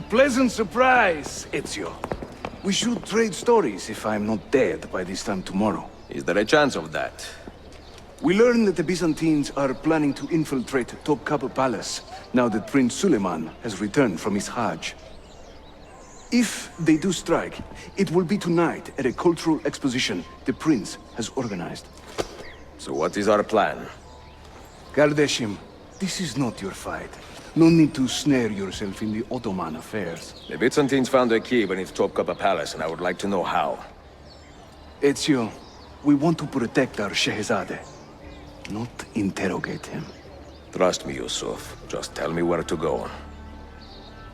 pleasant surprise, Ezio. We should trade stories if I'm not dead by this time tomorrow. Is there a chance of that? We learn that the Byzantines are planning to infiltrate Topkapi Palace, now that Prince Suleiman has returned from his Hajj. If they do strike, it will be tonight at a cultural exposition the Prince has organized. So what is our plan? Kardashim, this is not your fight. No need to snare yourself in the Ottoman affairs. The Byzantines found a key beneath Topkapi Palace, and I would like to know how. Ezio, we want to protect our Shehzade, not interrogate him. Trust me, Yusuf. Just tell me where to go.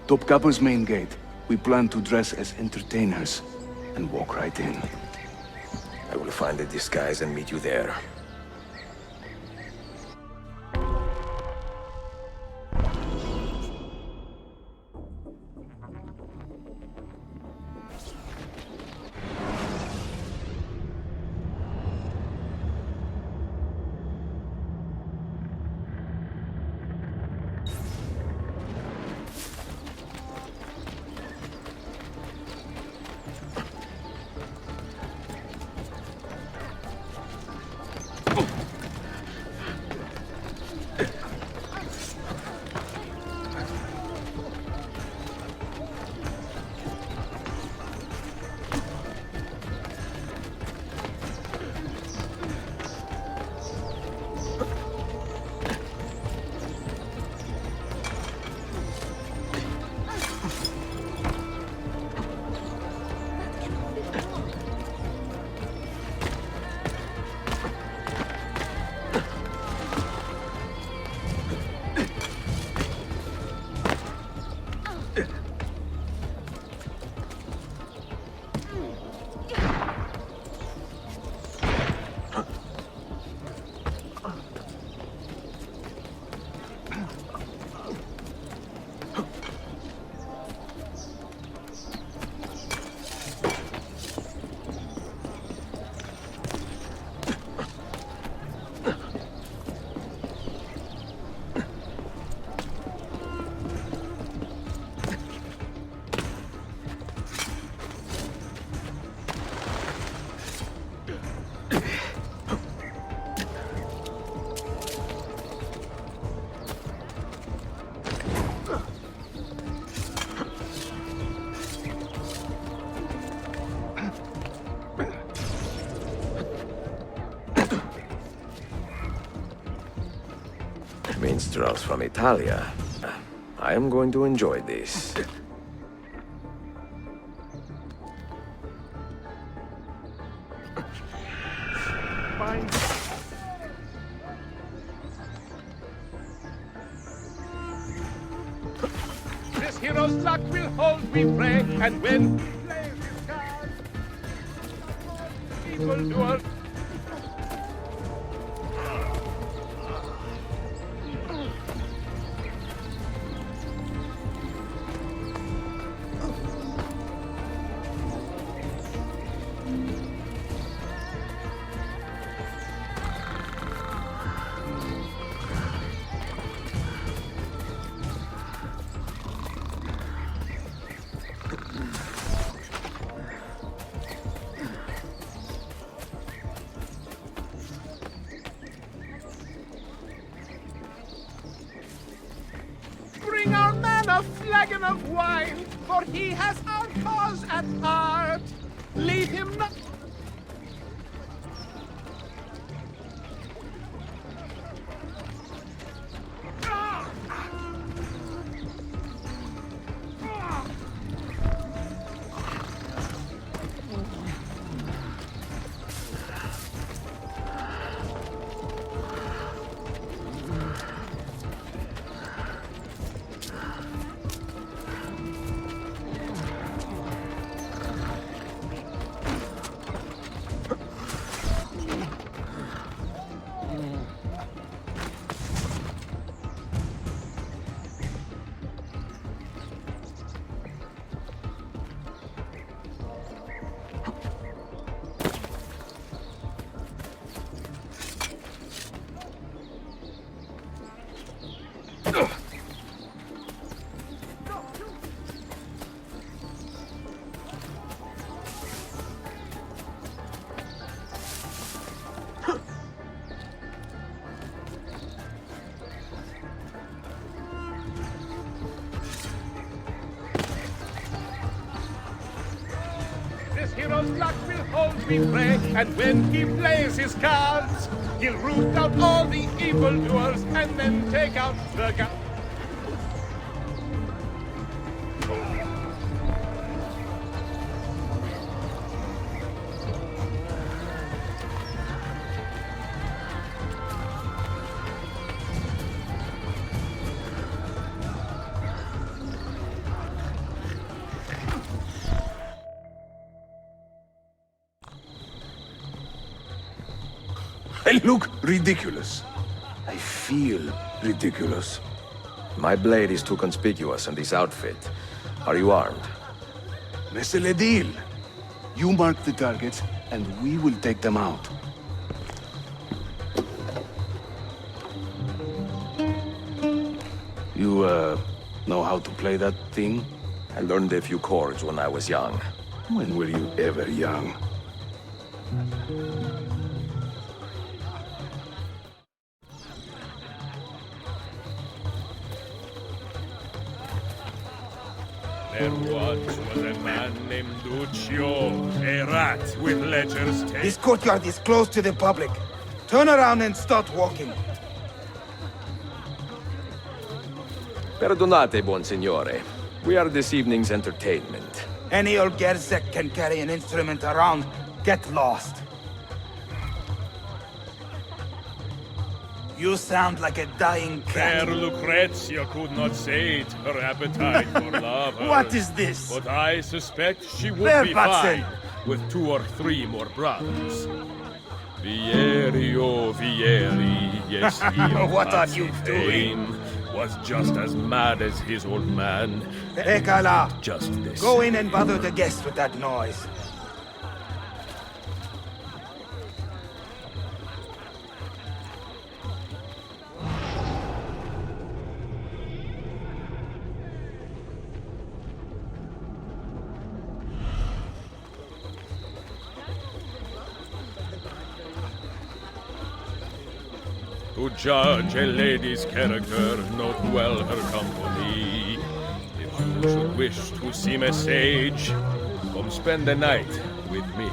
Topkapi's main gate. We plan to dress as entertainers and walk right in. I will find a disguise and meet you there. Minstrels from Italia. I am going to enjoy this. This hero's luck will hold me pray, and when he plays his cards, evildoers. Bring our man a flagon of wine, for he has our cause at heart. Leave him not. knows luck will hold me prey, and when he plays his cards, he'll root out all the evildoers and then take out the gun. I look ridiculous. I feel ridiculous. My blade is too conspicuous in this outfit. Are you armed? C'est le deal. You mark the targets, and we will take them out. You, know how to play that thing? I learned a few chords when I was young. When were you ever young? There once was a man named Lucio, a rat with ledger's tail. This courtyard is closed to the public. Turn around and start walking. Perdonate, buon signore. We are this evening's entertainment. Any old Gerzek can carry an instrument around. Get lost. You sound like a dying Fair cat. Lucrezia could not sate her appetite for love. What is this? But I suspect she would Where, be Watson? fine with 2 or 3 more brothers. Vieri, oh Vieri, yes, he of What are Nazi you doing? fame was just as mad as his old man. Ekala, Just this. go in and bother the guests with that noise. To judge a lady's character, note well her company. If you should wish to seem a sage, come spend the night with me.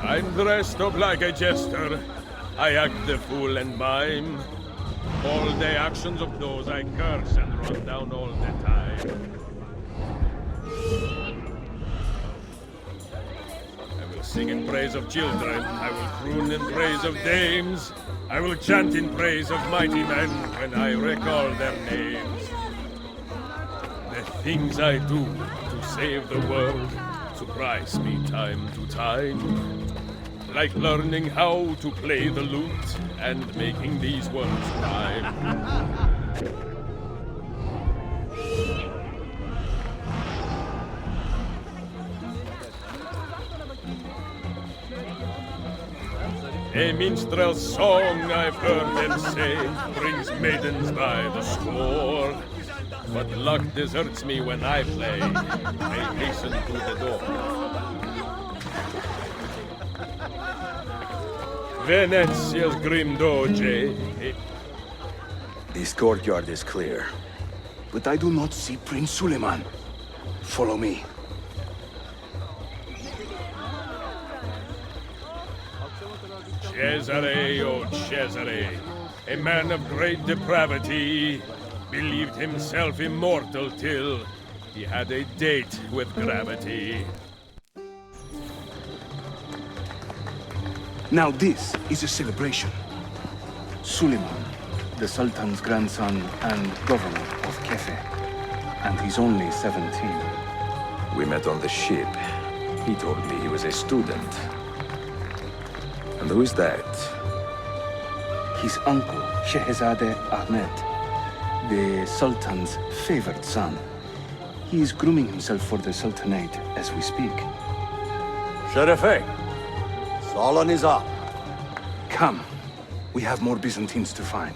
I'm dressed up like a jester. I act the fool and mime. All the actions of those I curse and run down all the time. I will sing in praise of children. I will croon in praise of dames. I will chant in praise of mighty men when I recall their names. The things I do to save the world surprise me time to time. Like learning how to play the lute and making these words rhyme. A minstrel's song, I've heard them say, brings maidens by the score. But luck deserts me when I play. They hasten to the door. Venezia's grim doge. This courtyard is clear. But I do not see Prince Suleiman. Follow me. Cesare, oh Cesare, a man of great depravity, believed himself immortal till he had a date with gravity. Now this is a celebration. Suleiman, the Sultan's grandson and governor of Kefe. And he's only 17. We met on the ship. He told me he was a student. And who is that? His uncle, Shehzade Ahmed, the Sultan's favored son. He is grooming himself for the Sultanate as we speak. Sherife, Solon is up. Come. We have more Byzantines to find.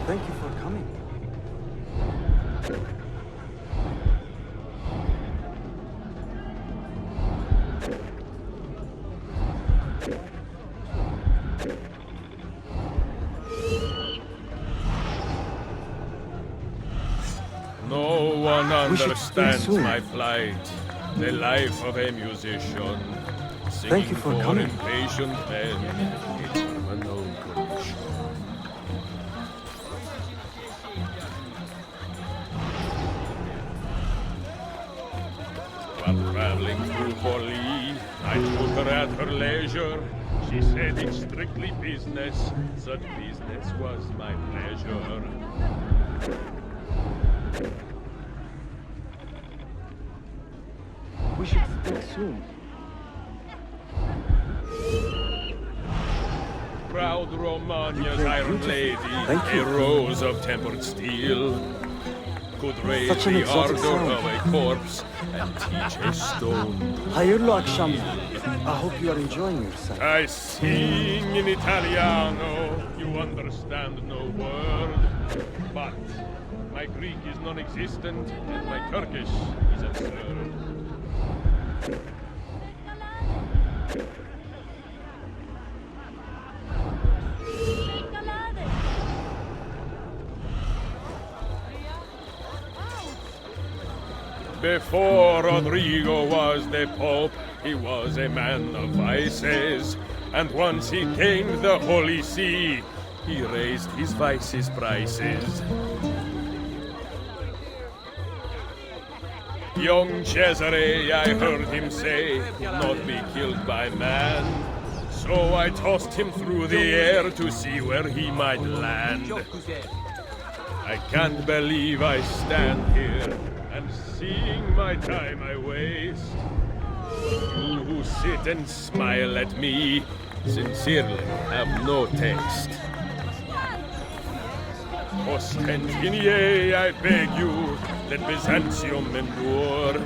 Thank you for coming. understands soon. my plight, the life of a musician. Thank you for Singing coming. impatient men, it's no condition. While traveling through Forli, I took her at her leisure. She said it's strictly business, such business was my pleasure. We should speak soon. Proud Romagna's played iron beautifully. lady, Thank a you. rose of tempered steel, could raise Such an the exotic ardor sound. of a corpse and teach a stone. Hayırlı akşamlar. I hope you are enjoying yourself. I sing in Italiano, you understand no word, but my Greek is non-existent and my Turkish is absurd. Before Rodrigo was the Pope, he was a man of vices. And once he gained the Holy See, he raised his vices' prices. Young Cesare, I heard him say, could not be killed by man. So I tossed him through the air to see where he might land. I can't believe I stand here and seeing my time I waste. You who sit and smile at me sincerely have no taste. Ostentinier, I beg you, let Byzantium endure.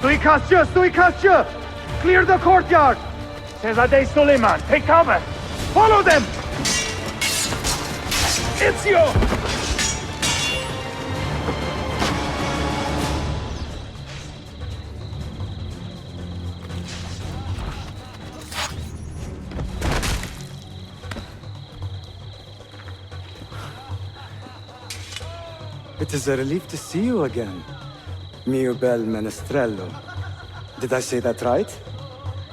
Suikastçı! Suikastçı! Clear the courtyard! Şehzade Suleiman, take cover! Follow them! Ezio! It is a relief to see you again, mio bel menestrello. Did I say that right?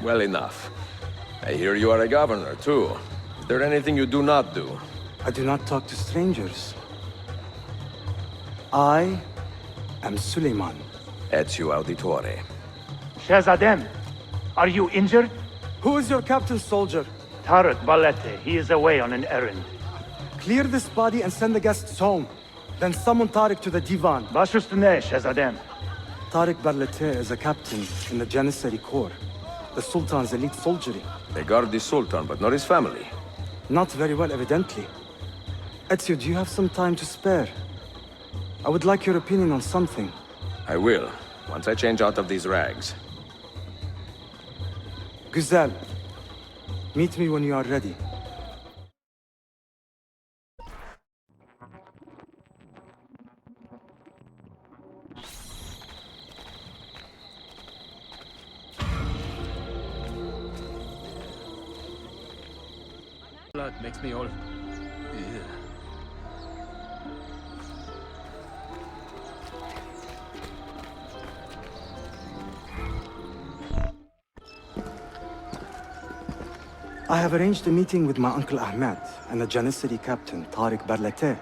Well enough. I hear you are a governor, too. Is there anything you do not do? I do not talk to strangers. I am Suleiman. Ezio Auditore. Shehzadem, are you injured? Who is your captain, soldier? Tarek Balete, he is away on an errand. Clear this body and send the guests home. Then summon Tariq to the divan. Baş üstüne, Shehzadem. Tariq Barlete is a captain in the Janissary Corps, the Sultan's elite soldiery. They guard the Sultan, but not his family. Not very well, evidently. Ezio, do you have some time to spare? I would like your opinion on something. I will, once I change out of these rags. Güzel. Meet me when you are ready. Blood makes me all... I have arranged a meeting with my uncle Ahmed and the Janissary captain, Tariq Barlete.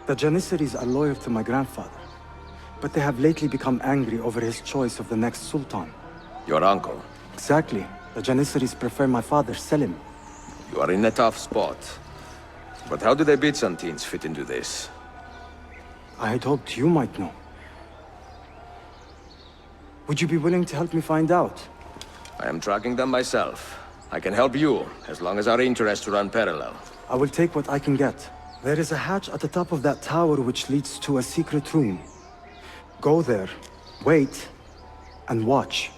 The Janissaries are loyal to my grandfather, but they have lately become angry over his choice of the next sultan. Your uncle. Exactly. The Janissaries prefer my father, Selim. You are in a tough spot. But how do the Byzantines fit into this? I had hoped you might know. Would you be willing to help me find out? I am tracking them myself. I can help you, as long as our interests run parallel. I will take what I can get. There is a hatch at the top of that tower which leads to a secret room. Go there, wait, and watch.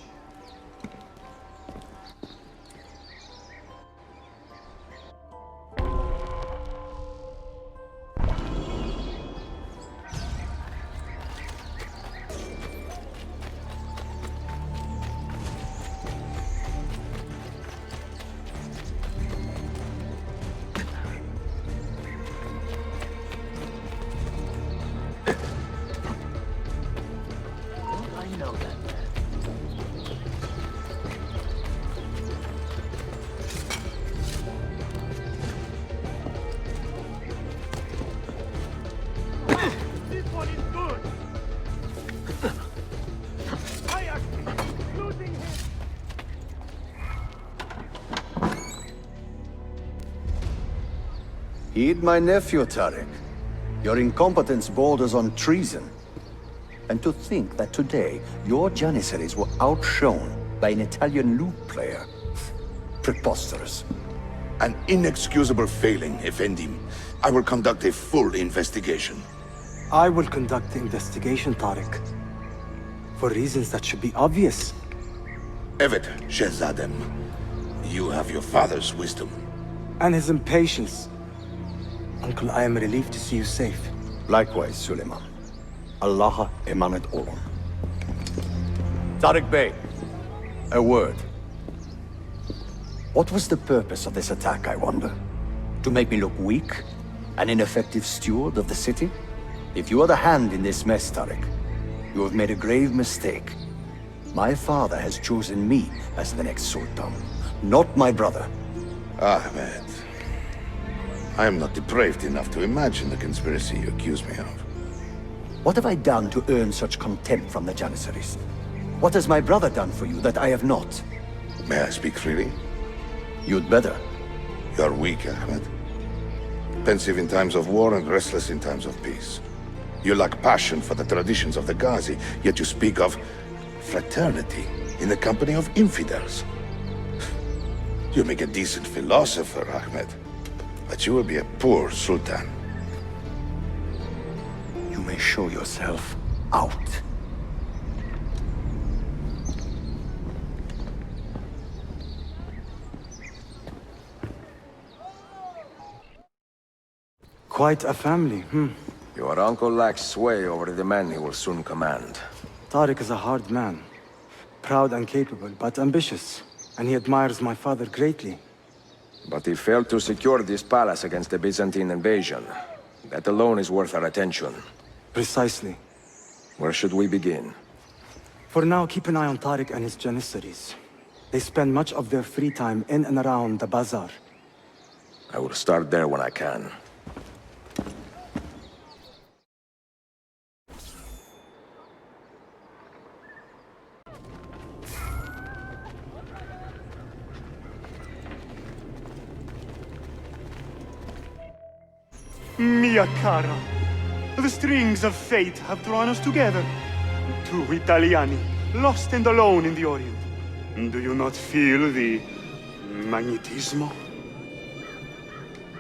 Heed my nephew, Tariq. Your incompetence borders on treason. And to think that today, your Janissaries were outshone by an Italian lute player. Preposterous. An inexcusable failing, Effendim. I will conduct a full investigation. I will conduct the investigation, Tariq. For reasons that should be obvious. Evet, Shehzadem. You have your father's wisdom. And his impatience. Uncle, I am relieved to see you safe. Likewise, Suleiman. Allah emanet olun. Tariq Bey, a word. What was the purpose of this attack, I wonder? To make me look weak? An ineffective steward of the city? If you are the hand in this mess, Tariq, you have made a grave mistake. My father has chosen me as the next Sultan, not my brother. Ahmed. I am not depraved enough to imagine the conspiracy you accuse me of. What have I done to earn such contempt from the Janissaries? What has my brother done for you that I have not? May I speak freely? You'd better. You are weak, Ahmed. Pensive in times of war and restless in times of peace. You lack passion for the traditions of the Ghazi, yet you speak of fraternity in the company of infidels. You make a decent philosopher, Ahmed, but you will be a poor sultan. You may show yourself out. Quite a family, Your uncle lacks sway over the men he will soon command. Tariq is a hard man. Proud and capable, but ambitious. And he admires my father greatly. But he failed to secure this palace against the Byzantine invasion. That alone is worth our attention. Precisely. Where should we begin? For now, keep an eye on Tariq and his Janissaries. They spend much of their free time in and around the bazaar. I will start there when I can. Mia cara, the strings of fate have drawn us together. Two Italiani, lost and alone in the Orient. Do you not feel the magnetismo?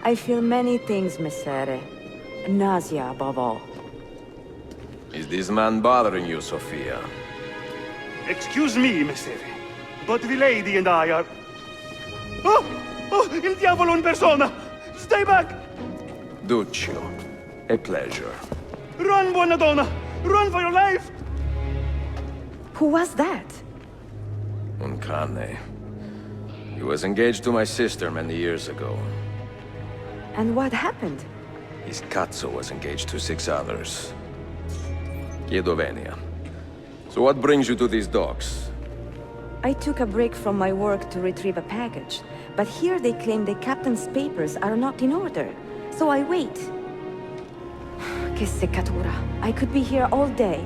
I feel many things, Messere. Nausea above all. Is this man bothering you, Sophia? Excuse me, Messere, but the lady and I are... Oh! Oh, il diavolo in persona! Stay back! Duccio, a pleasure. Run, buona donna! Run for your life! Who was that? Un cane. He was engaged to my sister many years ago. And what happened? His cazzo was engaged to 6 others. Chiedo venia. So what brings you to these docks? I took a break from my work to retrieve a package, but here they claim the captain's papers are not in order. So I wait. Che seccatura. I could be here all day.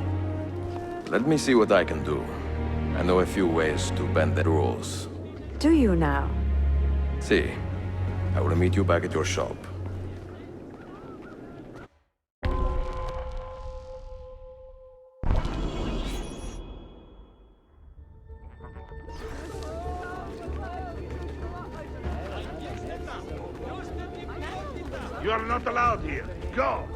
Let me see what I can do. I know a few ways to bend the rules. Do you now? See, I will meet you back at your shop. You are not allowed here. Go!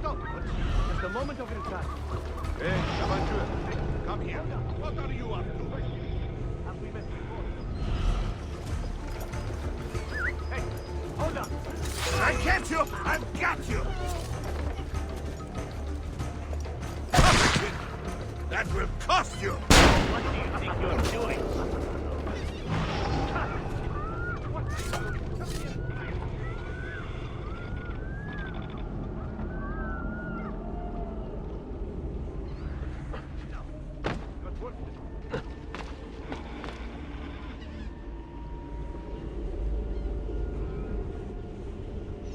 stop! It's the moment of attack. Hey, Savantur, come here. What are you up to? Have we met before? Hey, hold up! I get you! I've got you! That will cost you! What do you think you're doing?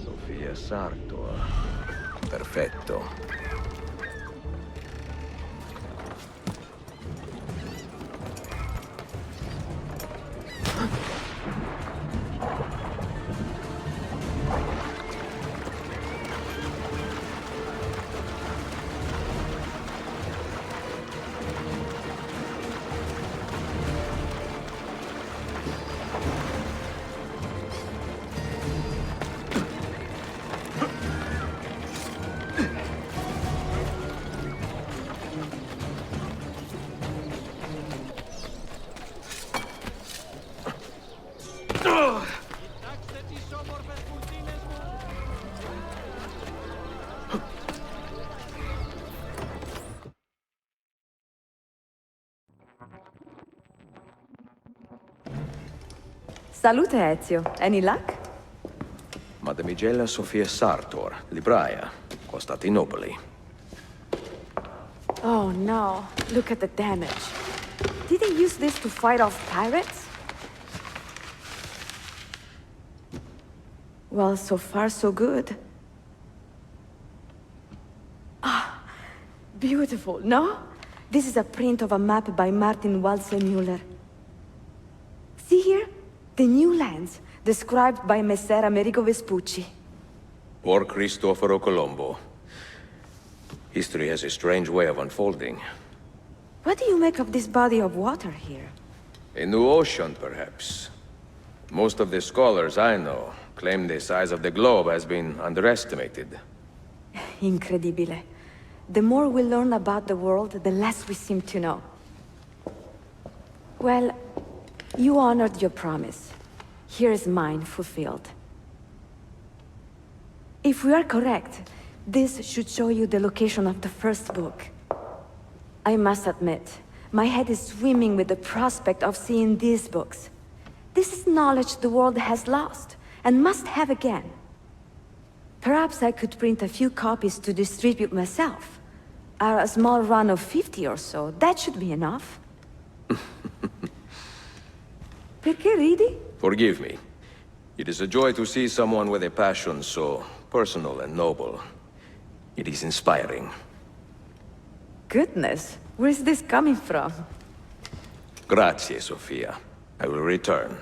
Sofia Sartor. Perfetto. Salute, Ezio. Any luck? Madamigella Sofia Sartor, libraia, Costantinopoli. Oh no, look at the damage. Did they use this to fight off pirates? Well, so far so good. Ah, beautiful, no? This is a print of a map by Martin Waldseemüller. See here? The new lands, described by Messer Amerigo Vespucci. Or Cristoforo Colombo. History has a strange way of unfolding. What do you make of this body of water here? A new ocean, perhaps. Most of the scholars I know claim the size of the globe has been underestimated. Incredibile. The more we learn about the world, the less we seem to know. Well, you honored your promise. Here is mine fulfilled. If we are correct, this should show you the location of the first book. I must admit, my head is swimming with the prospect of seeing these books. This is knowledge the world has lost, and must have again. Perhaps I could print a few copies to distribute myself. A small run of 50 or so, that should be enough. Perché ridi? Forgive me. It is a joy to see someone with a passion so personal and noble. It is inspiring. Goodness, where is this coming from? Grazie, Sofia. I will return.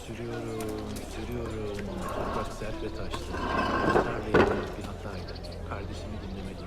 Sürüyorum. Toprak sert ve taşlı. Tarlayı yapmak bir hataydı. Kardeşimi dinlemeliydim.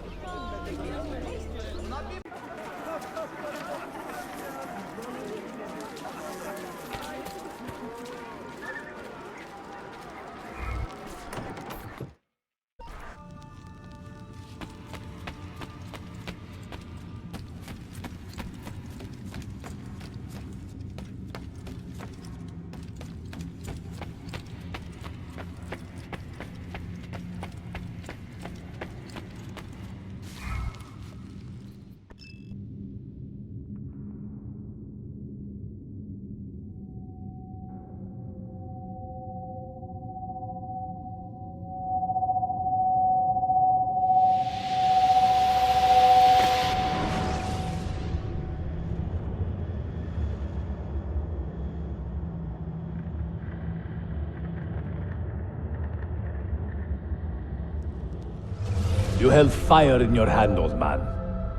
You held fire in your hand, old man.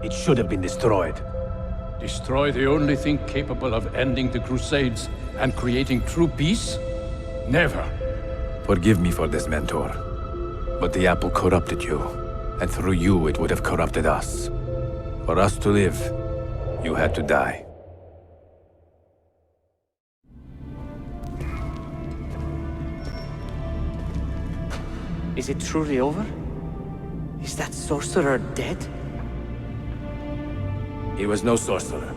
It should have been destroyed. Destroy the only thing capable of ending the Crusades and creating true peace? Never. Forgive me for this, Mentor. But the apple corrupted you, and through you it would have corrupted us. For us to live, you had to die. Is it truly over? Is that sorcerer dead? He was no sorcerer.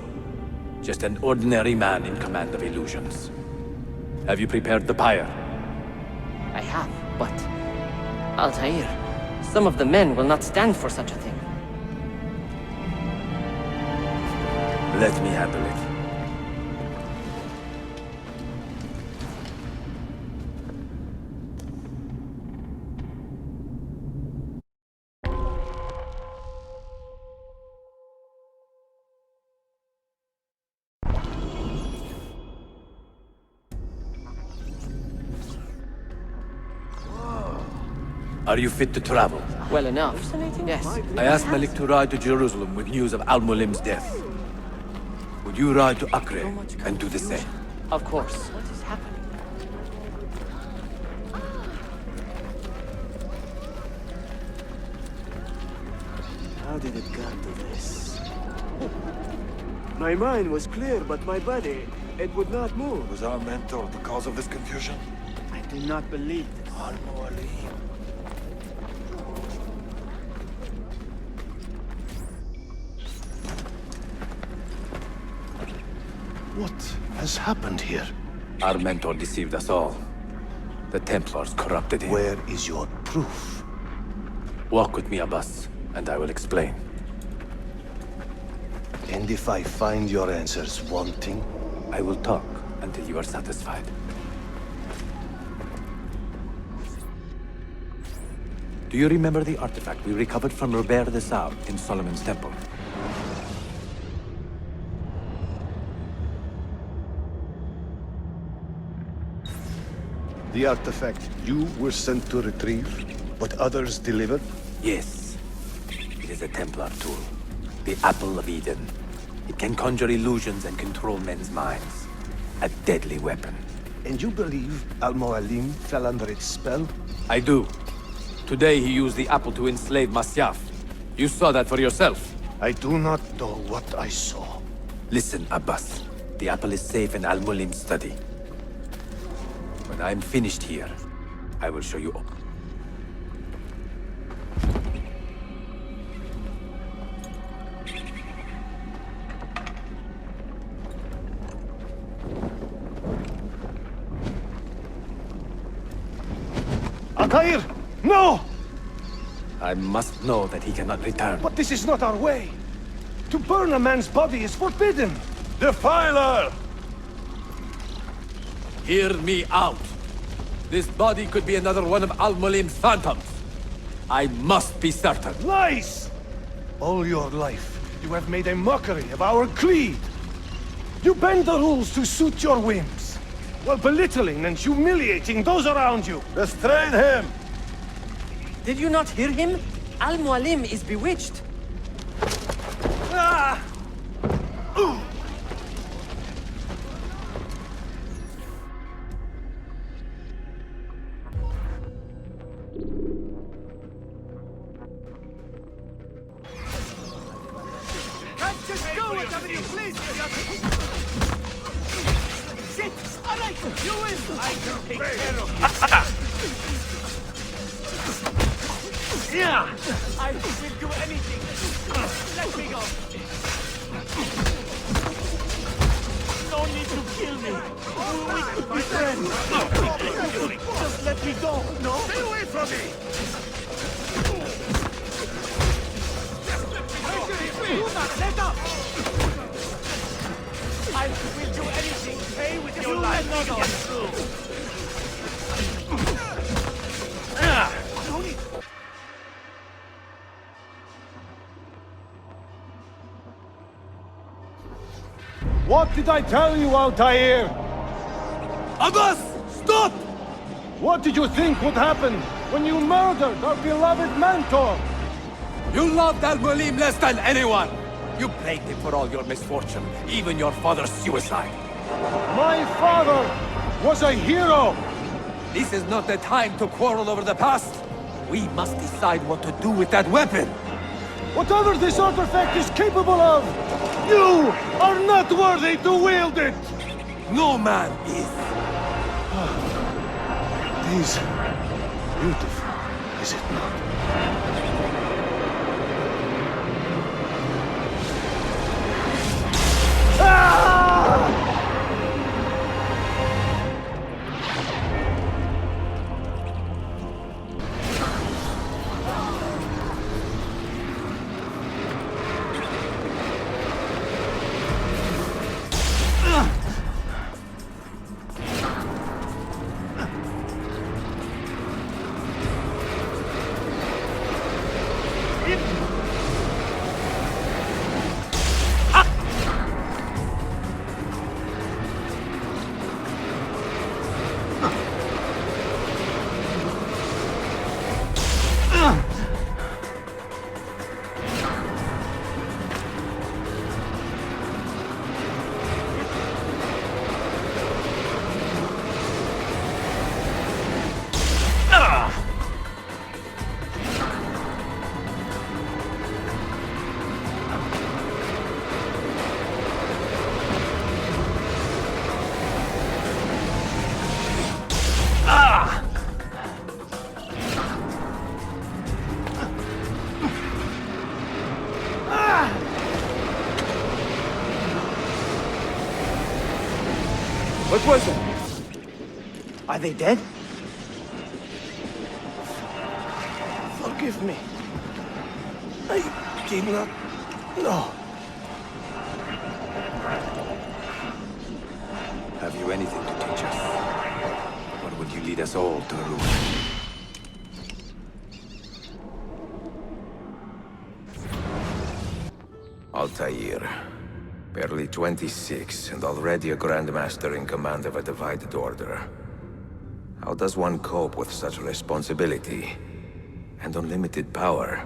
Just an ordinary man in command of illusions. Have you prepared the pyre? I have, but... Altair, some of the men will not stand for such a thing. Let me handle it. Are you fit to travel? Well enough, yes. I asked Malik to ride to Jerusalem with news of Al-Mualim's death. Would you ride to Acre and do the same? Of course. What is happening? How did it come to this? My mind was clear, but my body, it would not move. Was our mentor the cause of this confusion? I do not believe this. Al-Mualim. What has happened here? Our mentor deceived us all. The Templars corrupted him. Where is your proof? Walk with me, Abbas, and I will explain. And if I find your answers wanting? I will talk until you are satisfied. Do you remember the artifact we recovered from Robert de Sau in Solomon's Temple? The artifact you were sent to retrieve, but others delivered? Yes. It is a Templar tool. The Apple of Eden. It can conjure illusions and control men's minds. A deadly weapon. And you believe Al-Mualim fell under its spell? I do. Today he used the apple to enslave Masyaf. You saw that for yourself. I do not know what I saw. Listen, Abbas. The apple is safe in Al-Mualim's study. When I'm finished here, I will show you all. Altair! No! I must know that he cannot return. But this is not our way! To burn a man's body is forbidden! Defiler! Hear me out. This body could be another one of Al-Mualim's phantoms. I must be certain. Lies! All your life, you have made a mockery of our creed. You bend the rules to suit your whims, while belittling and humiliating those around you. Restrain him! Did you not hear him? Al-Mualim is bewitched. Ah! You win! I can take care of you! Yeah! I will do anything! Let me go! No need to kill me! We could be friends! Just let me go, no? Stay away from me! Let up! I will do anything. Pay with your life. Not get through. What did I tell you, Altair? Abbas! Stop! What did you think would happen when you murdered our beloved mentor? You loved Al-Mualim less than anyone! You blamed him for all your misfortune, even your father's suicide. My father was a hero! This is not the time to quarrel over the past. We must decide what to do with that weapon. Whatever this artifact is capable of, you are not worthy to wield it! No man is. It is beautiful, is it not? What was it? Are they dead? Forgive me. I did not know. Have you anything to teach us? Or would you lead us all to ruin? Altair. Barely 26, and already a Grand Master in command of a divided order. How does one cope with such responsibility and unlimited power?